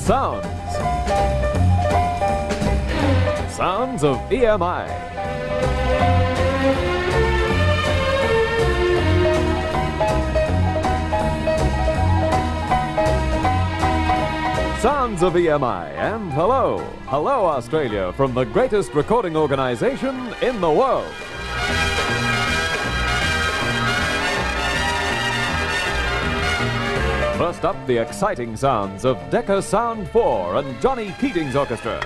Sounds. Sounds of EMI. Sounds of EMI, and hello, hello Australia, from the greatest recording organization in the world. First up, the exciting sounds of Decca Sound 4 and Johnny Keating's orchestra.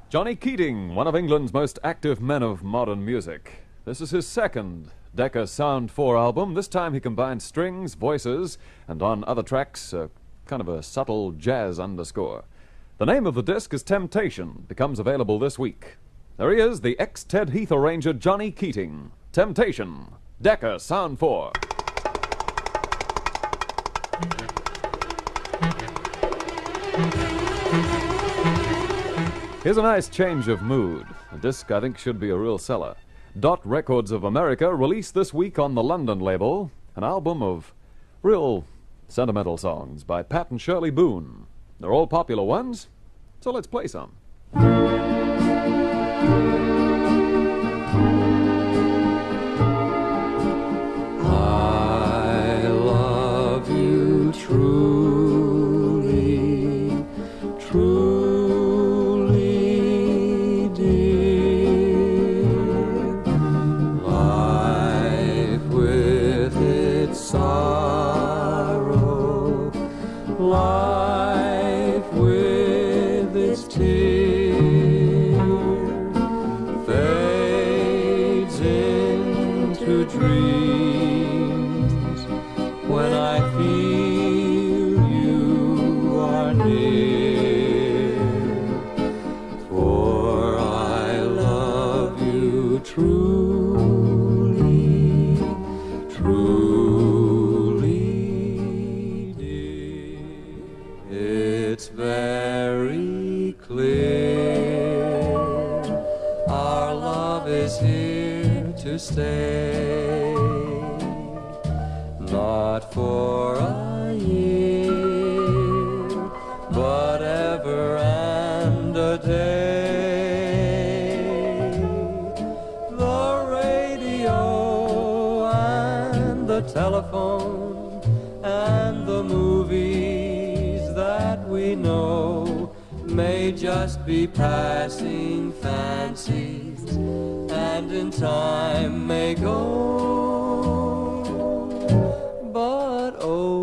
Johnny Keating, one of England's most active men of modern music. This is his second Decca Sound 4 album. This time he combines strings, voices, and on other tracks, kind of a subtle jazz underscore. The name of the disc is Temptation. Becomes available this week. There he is, the ex-Ted Heath arranger Johnny Keating. Temptation, Decca Sound 4. Here's a nice change of mood. A disc I think should be a real seller. Dot Records of America released this week on the London label an album of real sentimental songs by Pat and Shirley Boone. They're all popular ones, so let's play some. I love you truly, truly. Life with its tear fades into dreams when I feel you are near, for I love you truly, truly, dear. It's very clear our love is here to stay, not for a year, the telephone and the movies that we know may just be passing fancies and in time may go. But oh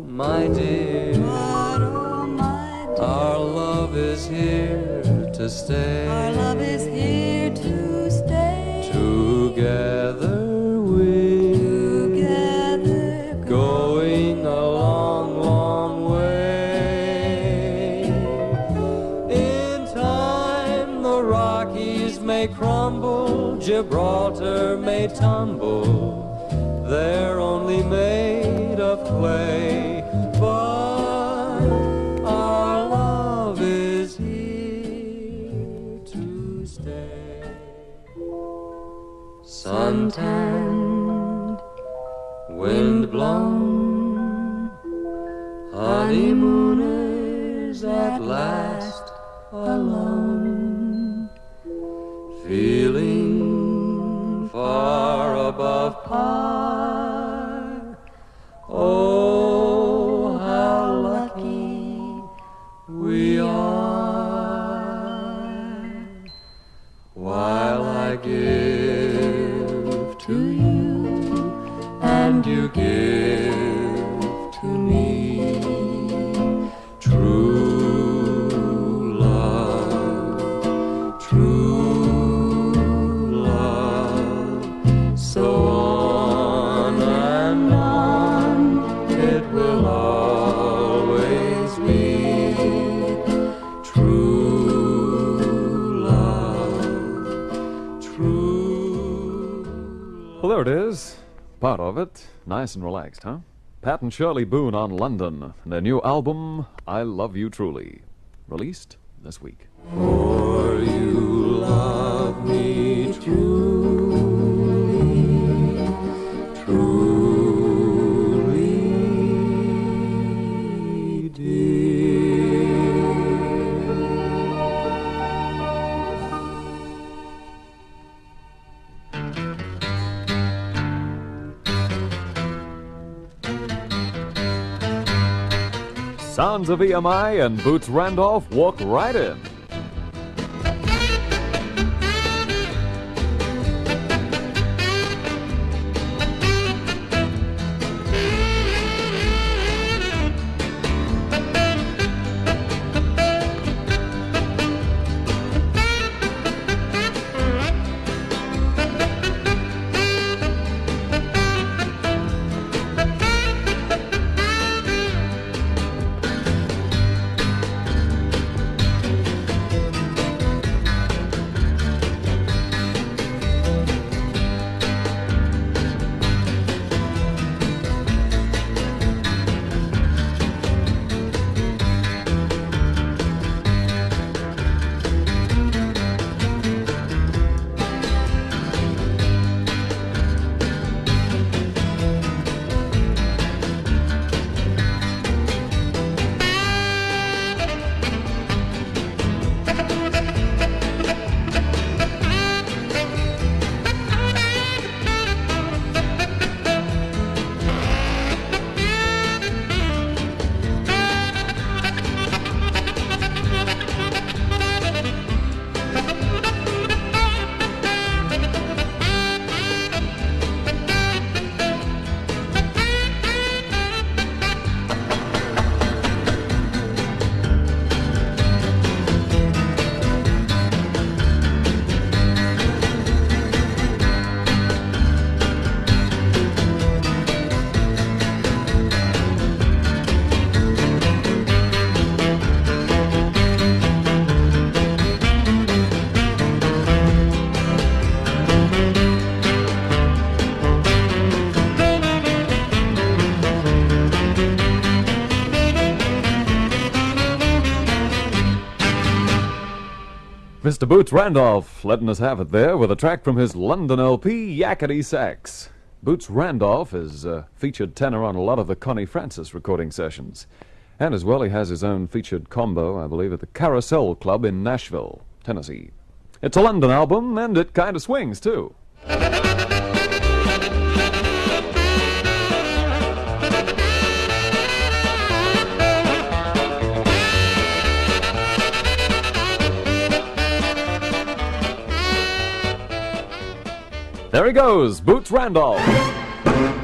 my dear, our love is here to stay. Our love is here to stay. Together going a long, long way. In time the Rockies may crumble, Gibraltar may tumble, they're only made of clay, but our love is here to stay. Suntanned, wind-blown, honeymooners at last alone, feeling far above par. Oh, how lucky we are. While I give to you and you give to me true love, so on and on it will always be true love, true. Well, there it is. Part of it. Nice and relaxed, huh? Pat and Shirley Boone on London, and their new album, I Love You Truly, released this week. For you love me truly, truly, dear. Sounds of EMI and Boots Randolph walk right in. Mr. Boots Randolph letting us have it there with a track from his London LP, Yakety Sax. Boots Randolph is a featured tenor on a lot of the Connie Francis recording sessions. And as well, he has his own featured combo, I believe, at the Carousel Club in Nashville, Tennessee. It's a London album, and it kind of swings, too. he goes, Boots Randolph.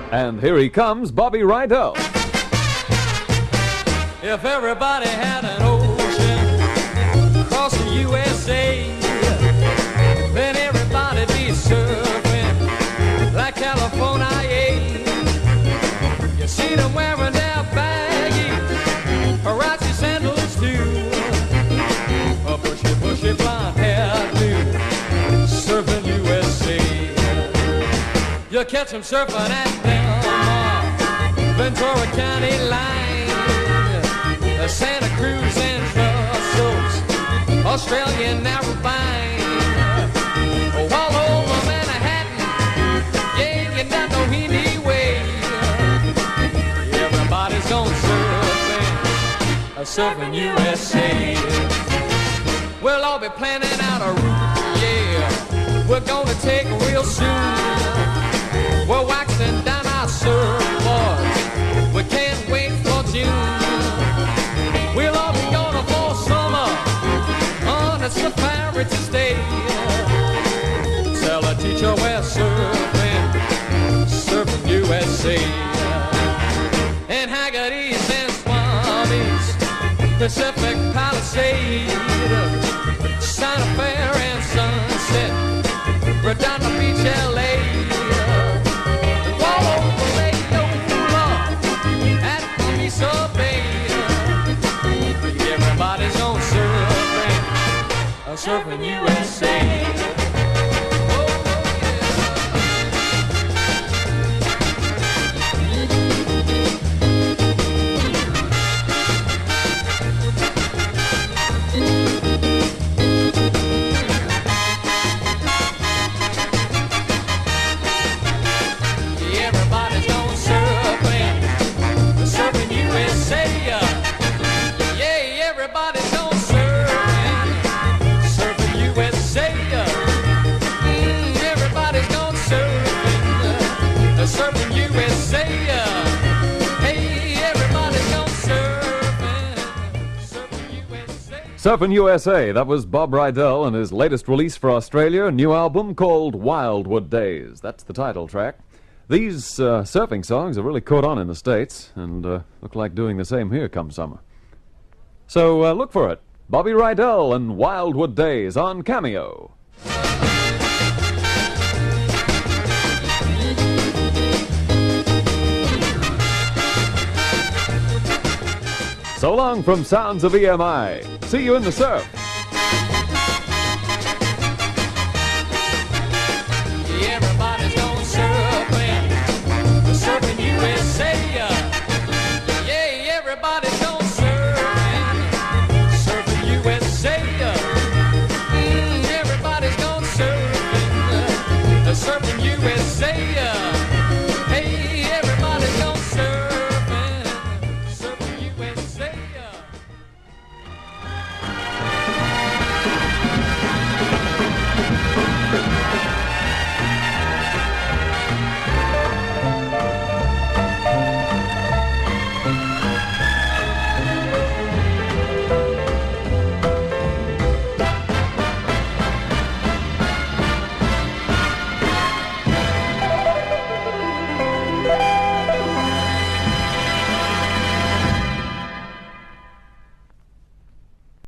And here he comes, Bobby Rydell. If everybody had an ocean across the USA, then everybody'd be surfing like California. You see them wearing their baggy Huarache sandals too, a bushy blonde hairdo, surfing USA. You catch them surfing at Del Ventura County line, Santa Cruz and Brussels, Australian Narrabeen, all over Manhattan, yeah, you not know any way. Everybody's on surfing USA. We'll all be planning out a route, yeah, we're gonna take real soon. We're waxing down our surfboards, we can't wait for June. We'll all be gonna for summer on a safari to stay. Tell a teacher we're surfing USA. And Haggardys and Swamis, Pacific Palisade, Santa Fe and Sunset, Redondo Beach, LA, Wallowa Lake, Yola, at Mesa Bay. Everybody's on surfing USA. Surfing USA, that was Bob Rydell and his latest release for Australia, a new album called Wildwood Days. That's the title track. These surfing songs have really caught on in the States and look like doing the same here come summer. So look for it. Bobby Rydell and Wildwood Days on Cameo. So long from Sounds of EMI. See you in the surf.